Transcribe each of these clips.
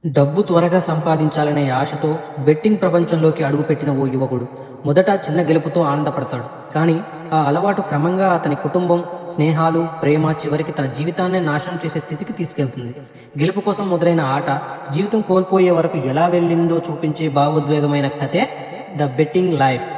డబ్బు త్వరగా సంపాదించాలనే ఆశతో బెట్టింగ్ ప్రపంచంలోకి అడుగుపెట్టిన ఓ యువకుడు మొదట చిన్న గెలుపుతో ఆనందపడతాడు. కానీ ఆ అలవాటు క్రమంగా అతని కుటుంబం, స్నేహాలు, ప్రేమ చివరికి తన జీవితాన్నే నాశనం చేసే స్థితికి తీసుకెళ్తుంది. గెలుపు కోసం మొదలైన ఆట జీవితం కోల్పోయే వరకు ఎలా వెళ్ళిందో చూపించే భావోద్వేగమైన కథే the betting life.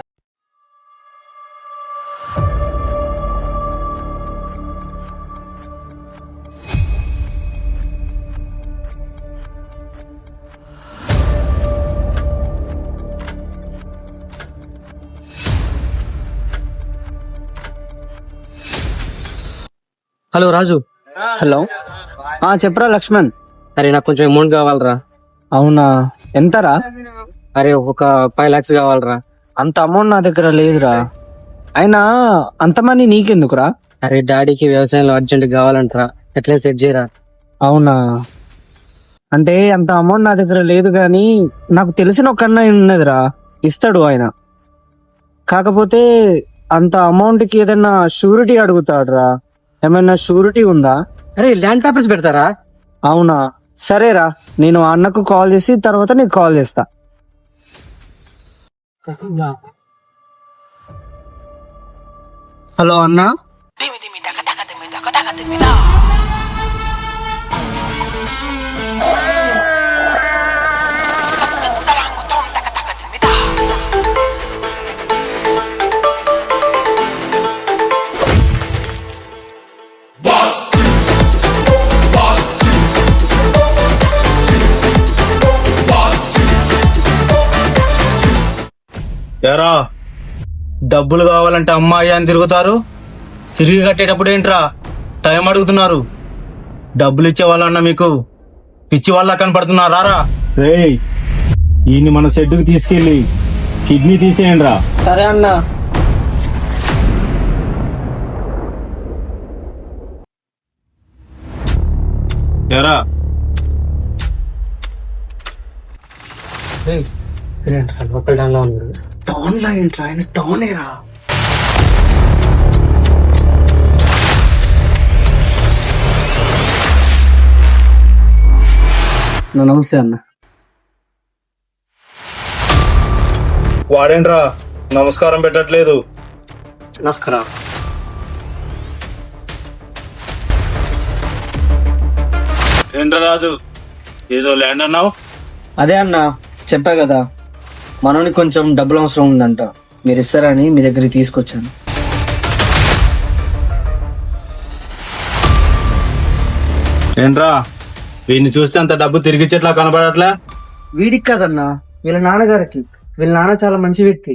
Hello Raju. Hello. చెప్పరా లక్ష్మణ్. అరే నాకు కొంచెం అమౌంట్ కావాలరా. అవునా, ఎంతరా? అరే ఒక 5 lakhs కావాలరా. అంత అమౌంట్ నా దగ్గర లేదురా. అయినా అంత మనీ నీకెందుకురా? అరే డాడీకి వ్యవసాయంలో అర్జెంట్ కావాలంటరా, ఎట్లా సెట్ చేయరా? అవునా, అంటే అంత అమౌంట్ నా దగ్గర లేదు కానీ నాకు తెలిసిన ఒక అన్నయ్య ఉన్నదిరా, ఇస్తాడు ఆయన. కాకపోతే అంత అమౌంట్ కి ఏదైనా షూరిటీ అడుగుతాడురా. ఏమైనా షూరిటీ ఉందా? అరే ల్యాండ్ పేపర్స్ పెడతారా? అవునా, సరేరా, నేను ఆ అన్నకు కాల్ చేసి తర్వాత నీకు కాల్ చేస్తా. హలో అన్నా. ఎరా డబ్బులు కావాలంటే అమ్మాయి అని తిరుగుతారు, తిరిగి కట్టేటప్పుడు ఏంట్రా టైం అడుగుతున్నారు? డబ్బులు ఇచ్చే వాళ్ళన్నా మీకు పిచ్చి వాళ్ళ కనపడుతున్నారా? రేయ్, ఈయన్ని మన షెడ్డుకి తీసుకెళ్లి కిడ్నీ తీసేయండి రా. సరే అన్నా. ఎరా టౌన్ లా ఏంట్రా? ఆయన టౌనేరా. నమస్తే అన్న. వాడేంట్రా నమస్కారం పెట్టట్లేదు? నమస్కారం. ఏంట్రా రాజు, ఏదో ల్యాండ్ అన్నావు? అదే అన్న, చెప్పా కదా, మనోనికి కొంచెం డబ్బులు అవసరం ఉందంట, మీరు ఇస్తారని మీ దగ్గరికి తీసుకొచ్చాను. ఏంట్రా వీడిని చూస్తే అంత డబ్బు తిరిగిచ్చేట్లా కనబడట్లే? వీడికి కాదన్నా, వీళ్ళ నాన్నగారికి. వీళ్ళ నాన్న చాలా మంచి వ్యక్తి.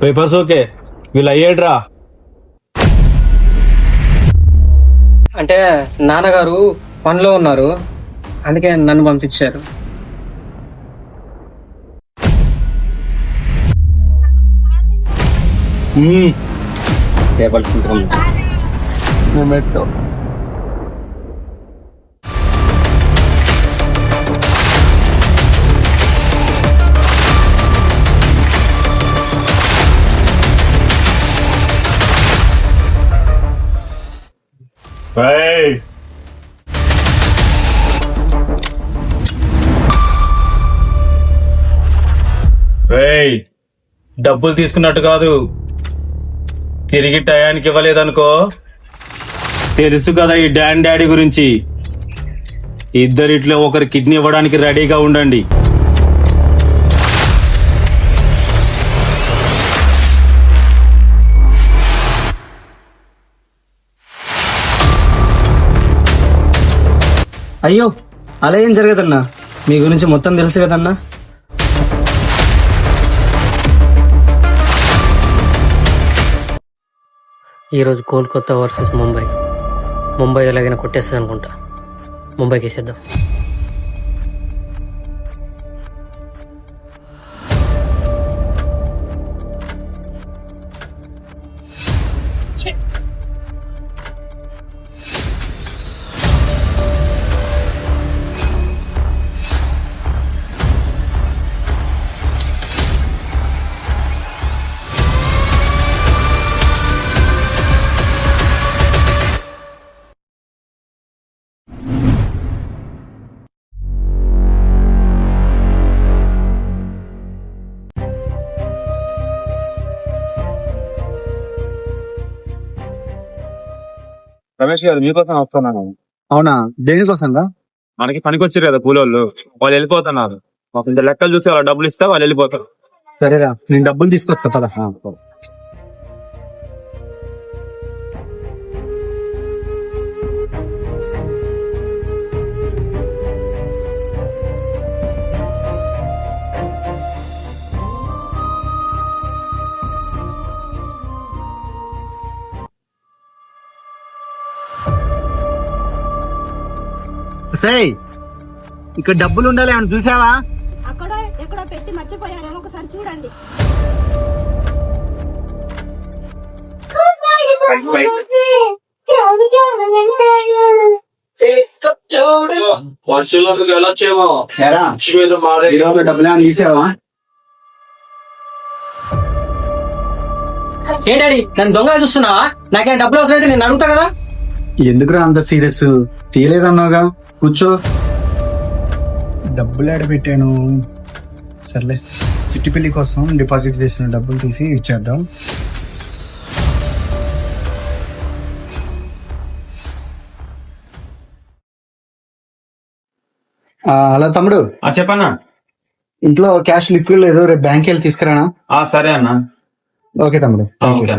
పేపర్స్ ఓకే, వీళ్ళు అయ్యేడ్రా. అంటే నాన్నగారు పనిలో ఉన్నారు, అందుకే నన్ను పంపించారు. పేపర్ సంతకం పెట్టు. డబ్బులు తీసుకున్నట్టు కాదు, తిరిగి టయానికి ఇవ్వలేదనుకో, తెలుసు కదా ఈ డాడీ గురించి. ఇద్దరిట్లో ఒకరి కిడ్నీ ఇవ్వడానికి రెడీగా ఉండండి. అయ్యో, అలా ఏం జరగదన్నా, మీ గురించి మొత్తం తెలుసు కదన్నా. ఈరోజు కోల్కతా వర్సెస్ ముంబై ఎలాగైనా కొట్టేస్తుంది అనుకుంటా. ముంబైకి వేసేద్దాం. రమేష్ గారు మీకోసం వస్తున్నాను. అవునా, దేనికోసం రా? మనకి పనికి వచ్చారు కదా కూలోళ్ళు, వాళ్ళు వెళ్ళిపోతున్నారు. మాకు ఇంత లెక్కలు చూసి వాళ్ళు డబ్బులు ఇస్తే వాళ్ళు వెళ్ళిపోతారు. సరేరా, నేను డబ్బులు తీసుకొస్తా పద. సేయ్, ఇక్కడ డబ్బులు ఉండాలి అని చూసావా? అక్కడ ఎక్కడో పెట్టి మర్చిపోయారేమో ఒకసారి చూడండి. ఏరా, ఈరోజు డబ్బులు ఏమైనా తీసావా? ఏ డాడీ, నన్ను దొంగగా చూస్తున్నావా? నాకేం డబ్బులు అవసరం అయితే నేను అడుగుతా కదా. ఎందుకురా అంత సీరియస్? తీయలేదన్నావుగా, కూర్చో. డబ్బులు ఆడబెట్టాను. సర్లే, చిట్టి పెళ్లి కోసం డిపాజిట్ చేసిన డబ్బులు తీసి ఇచ్చేద్దాం. హలో తమ్ముడు, చెప్పన్నా. ఇంట్లో క్యాష్ లిక్విడ్ లేదు, రేపు బ్యాంక్ వెళ్ళి తీసుకురానా? సరే అన్న. ఓకే తమ్ముడు, థ్యాంక్ యూ.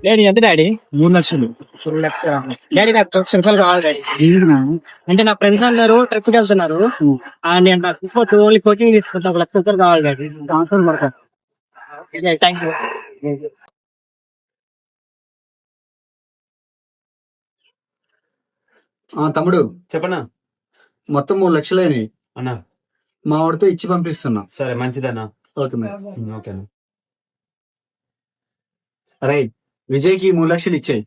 డాడీ ఎంత డాడీ? 3 లక్షలు. డాడీ నాకు సింపుల్ కావాలి డాడీ. అంటే నా ఫ్రెండ్స్ అందరూ ట్రిప్ కి వెళ్తున్నారు. నేను నాకు ఓన్లీ కోచింగ్ తీసుకుంటా, 1 లక్ష రూపాయలు కావాలి డాడీ. థ్యాంక్ యూ తమ్ముడు, చెప్పనా మొత్తం 3 లక్షలైనాయి. అన్నా. మా వాడితో ఇచ్చి పంపిస్తున్నా. సరే, మంచిదన్నా. Okay madam. ఓకేనా. అరే, విజయ్కి 3 లక్షలు ఇచ్చాయి.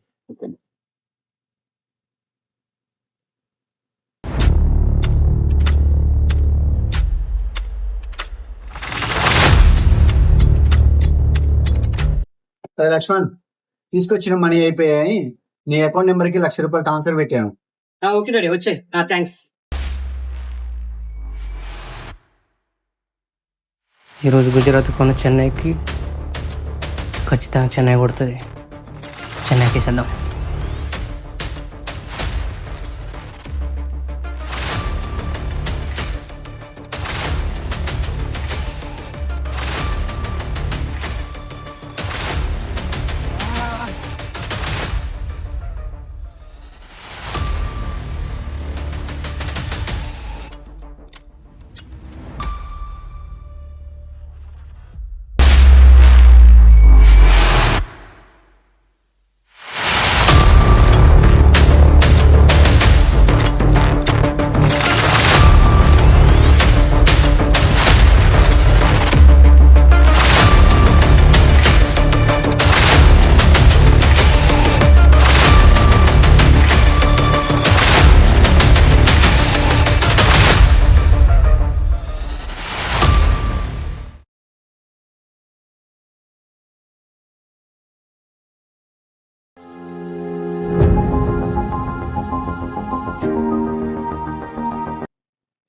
సరే లక్ష్మణ్, తీసుకొచ్చిన మనీ అయిపోయాయి. నీ అకౌంట్ నెంబర్ కి 1,00,000 రూపాయలు ట్రాన్స్ఫర్ పెట్టాను. ఓకే డాడీ, వచ్చాయి. థ్యాంక్స్. ఈరోజు గుజరాత్ కొన్న చెన్నైకి ఖచ్చితంగా చెన్నై కొడుతుంది. చెన్నైకి వేసేద్దాం.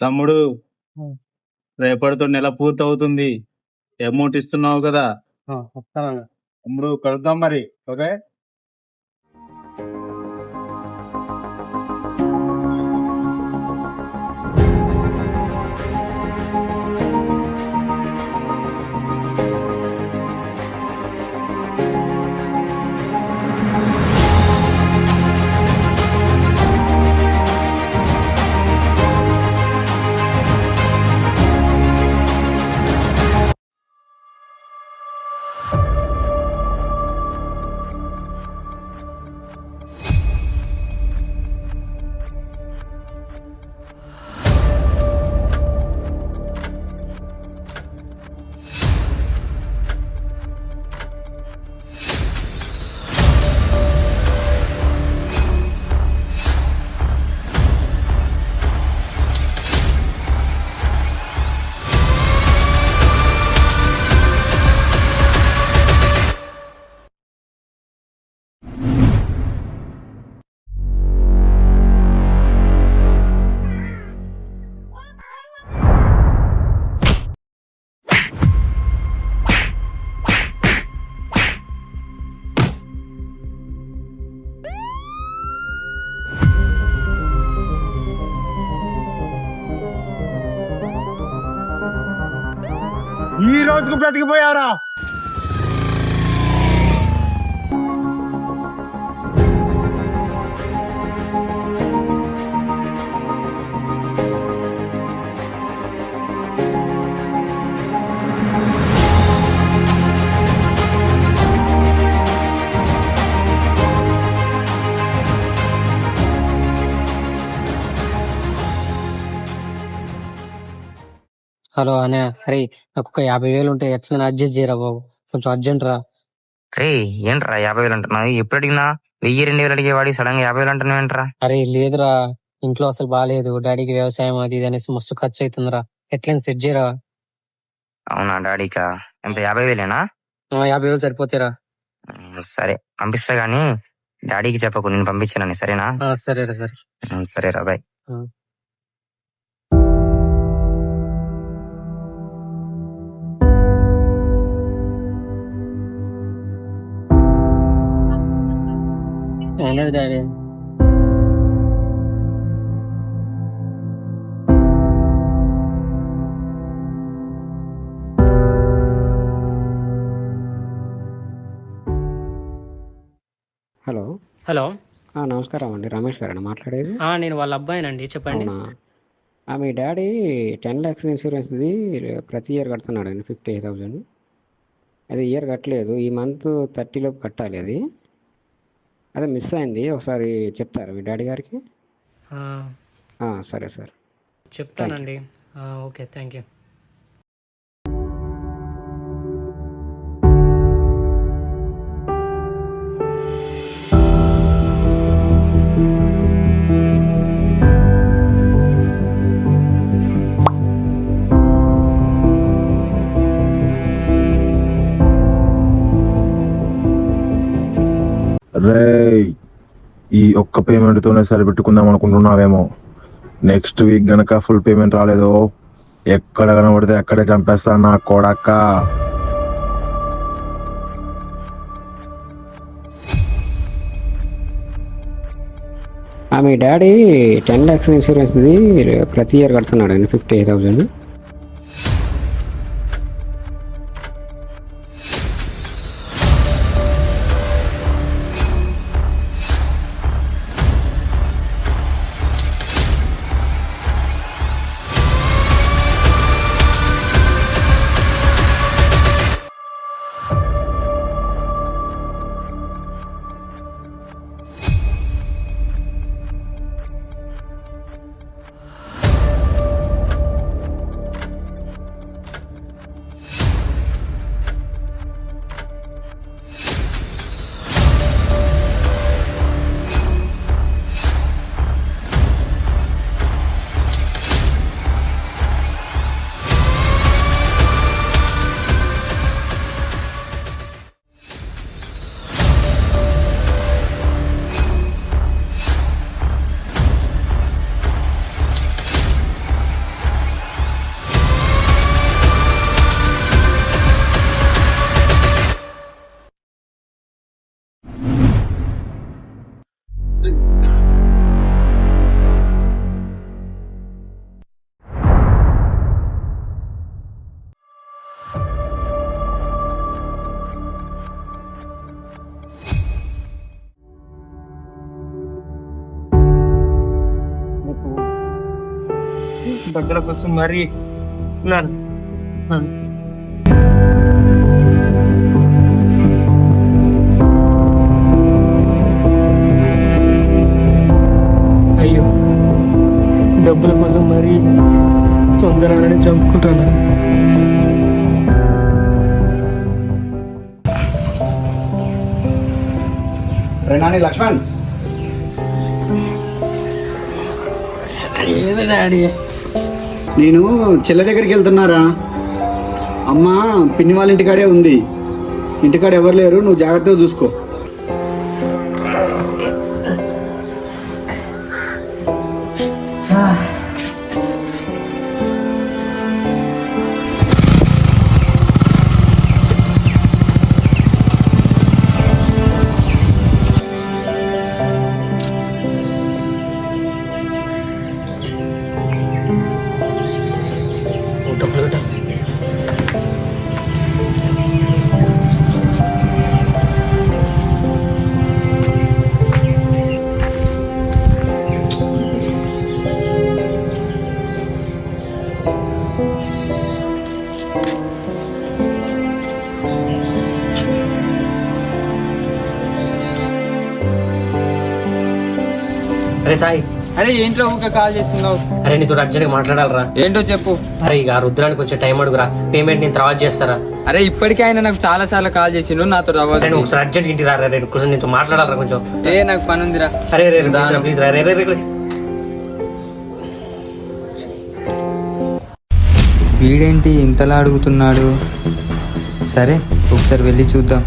తమ్ముడు, రేపటితో నెల పూర్తి అవుతుంది. అమౌంట్ ఇస్తున్నావు కదా తమ్ముడు, కలుద్దాం మరి. ఓకే. ఈ రోజుకు బ్రతికిపోయారా? హలో అనే అరే నాకు ఒక 50,000 ఉంటే ఎట్లా అడ్జస్ట్ చేయరా బాబు, కొంచెం అర్జెంట్ రా. రే ఏంట్రా 50,000 అంటున్నావు? ఎప్పుడు అడిగినా 1,000-2,000 అడిగేవాడి సడన్ గా 50,000 అంటున్నావు ఏంట్రా? అరే లేదురా, ఇంట్లో అసలు బాగాలేదు, డాడీకి వ్యవసాయం అది ఇది అనేసి మస్తు ఖర్చు అవుతుందిరా, ఎట్లయినా సెట్ చేయరా. అవునా డాడీకా? ఎంత 50,000ఏనా? 50,000 సరిపోతారా? సరే పంపిస్తా గానీ డాడీకి చెప్పకు నేను పంపించానని, సరేనా? సరేరా సరే. సరేరా బాయ్. అయినది డాడీ. Hello hello. నమస్కారం అండి, రమేష్ గారండి మాట్లాడేది? నేను వాళ్ళ అబ్బాయినండి, చెప్పండి. అవునా, మీ డాడీ 10 lakhs ఇన్సూరెన్స్ది ప్రతి ఇయర్ కడుతున్నాడండి 50,000. అది ఇయర్ కట్టలేదు, ఈ మంత్ 30లోపు కట్టాలి. అది అదే మిస్ అయింది, ఒకసారి చెప్తారా మీ డాడీ గారికి? సరే సార్, చెప్తానండి. Okay, thank you. రేయ్, ఈ ఒక్క పేమెంట్ తోనే సరిపెట్టుకుందాం అనుకుంటున్నావేమో. నెక్స్ట్ వీక్ గనక ఫుల్ పేమెంట్ రాలేదో ఎక్కడ కనబడితే అక్కడే చంపేస్తా నా కొడక్క. మీ డాడీ 10 lakhs ఇన్సూరెన్స్ది ప్రతి ఇయర్ కడుతున్నాడండి 50,000. దగ్గర కోసం మరి అయ్యో, డబ్బుల కోసం మరి సొంత నాన్నని చంపుకుంటానా? నాని లక్ష్మణ్, ఏదో డాడీ, నేను చెల్లె దగ్గరికి వెళ్తున్నారా. అమ్మ పిన్ని వాళ్ళ ఇంటికాడే ఉంది, ఇంటికాడ ఎవరు లేరు, నువ్వు జాగ్రత్తగా చూసుకో. డబ్బులు అరే సాయి, అరే ఏంట్లో ఊరికే కాల్ చేస్తున్నావు? అరే నీతో అర్జెంట్గా మాట్లాడాలరా. ఏంటో చెప్పు. అరే ఇక రుద్రానికి వచ్చే టైం అడుగురా, పేమెంట్ నేను తర్వాత చేస్తారా. అరే ఇప్పటికే ఆయన నాకు చాలా సార్లు కాల్ చేసిండు, నాతో అరే రావాలి. నువ్వు ఒకసారి అర్జెంట్ ఇంటికి రారా, రేపు కొంచెం నీతో మాట్లాడాలరా కొంచెం. నాకు పని ఉందిరా. అరే రే ప్లీజ్ రా, రే. వీడేంటి ఇంతలా అడుగుతున్నాడు? సరే ఒకసారి వెళ్ళి చూద్దాం.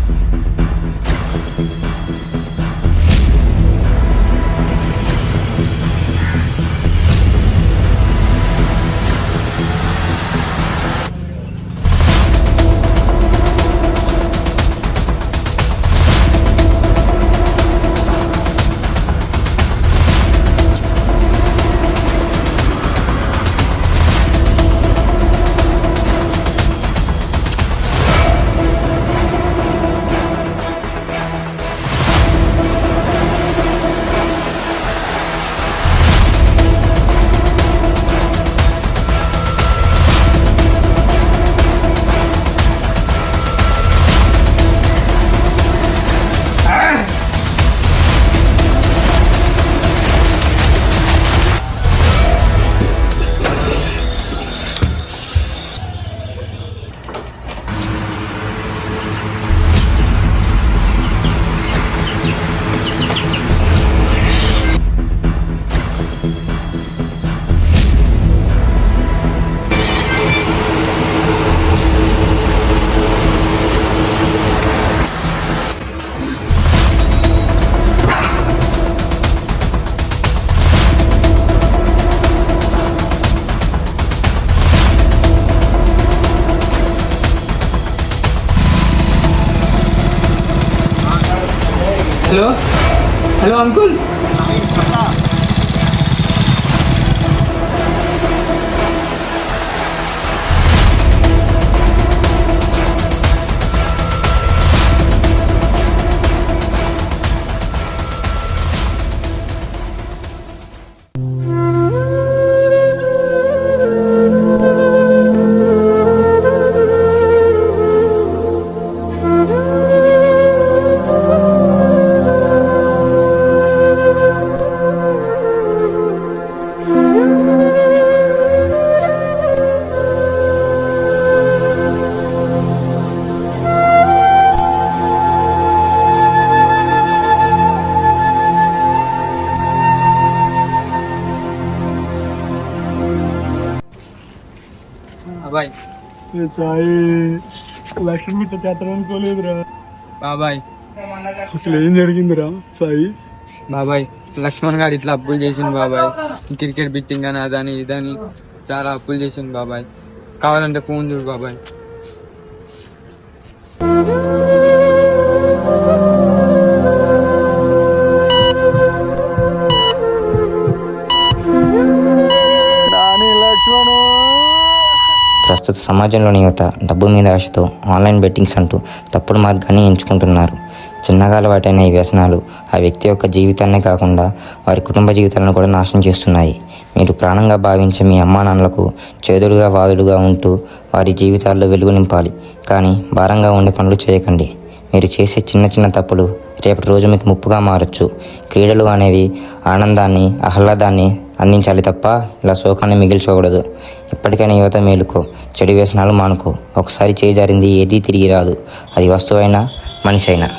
Hello uncle. బాబాయ్ సాయి లక్ష్మి ఇట్లా చేస్తాను అనుకోలేదురా. బాబాయ్ అసలు ఏం జరిగిందిరా సాయి? బాబాయ్ లక్ష్మణ్ గారు ఇట్లా అప్పులు చేసిండు బాబాయ్. క్రికెట్ బిట్టింగ్ అని అదని ఇదని చాలా అప్పులు చేసిండు బాబాయ్. కావాలంటే ఫోన్ చూడు బాబాయ్. ప్రస్తుత సమాజంలోని యువత డబ్బు మీద ఆశతో ఆన్లైన్ బెట్టింగ్స్ అంటూ తప్పుడు మార్గాన్ని ఎంచుకుంటున్నారు. చిన్నగా అలవాటైన ఈ వ్యసనాలు ఆ వ్యక్తి యొక్క జీవితాన్నే కాకుండా వారి కుటుంబ జీవితాలను కూడా నాశనం చేస్తున్నాయి. మీరు ప్రాణంగా భావించే మీ అమ్మా నాన్నలకు చేదుడుగా వాదుడుగా ఉంటూ వారి జీవితాల్లో వెలుగు నింపాలి, కానీ భారంగా ఉండే పనులు చేయకండి. మీరు చేసే చిన్న చిన్న తప్పులు రేపటి రోజు మీకు ముప్పుగా మారచ్చు. క్రీడలు అనేవి ఆనందాన్ని, ఆహ్లాదాన్ని అందించాలి తప్ప ఇలా శోకాన్ని మిగిల్చకూడదు. ఎప్పటికైనా యువత మేలుకో, చెడు వ్యసనాలు మానుకో. ఒకసారి చేజారింది ఏదీ తిరిగి రాదు, అది వస్తువైనా మనిషి అయినా.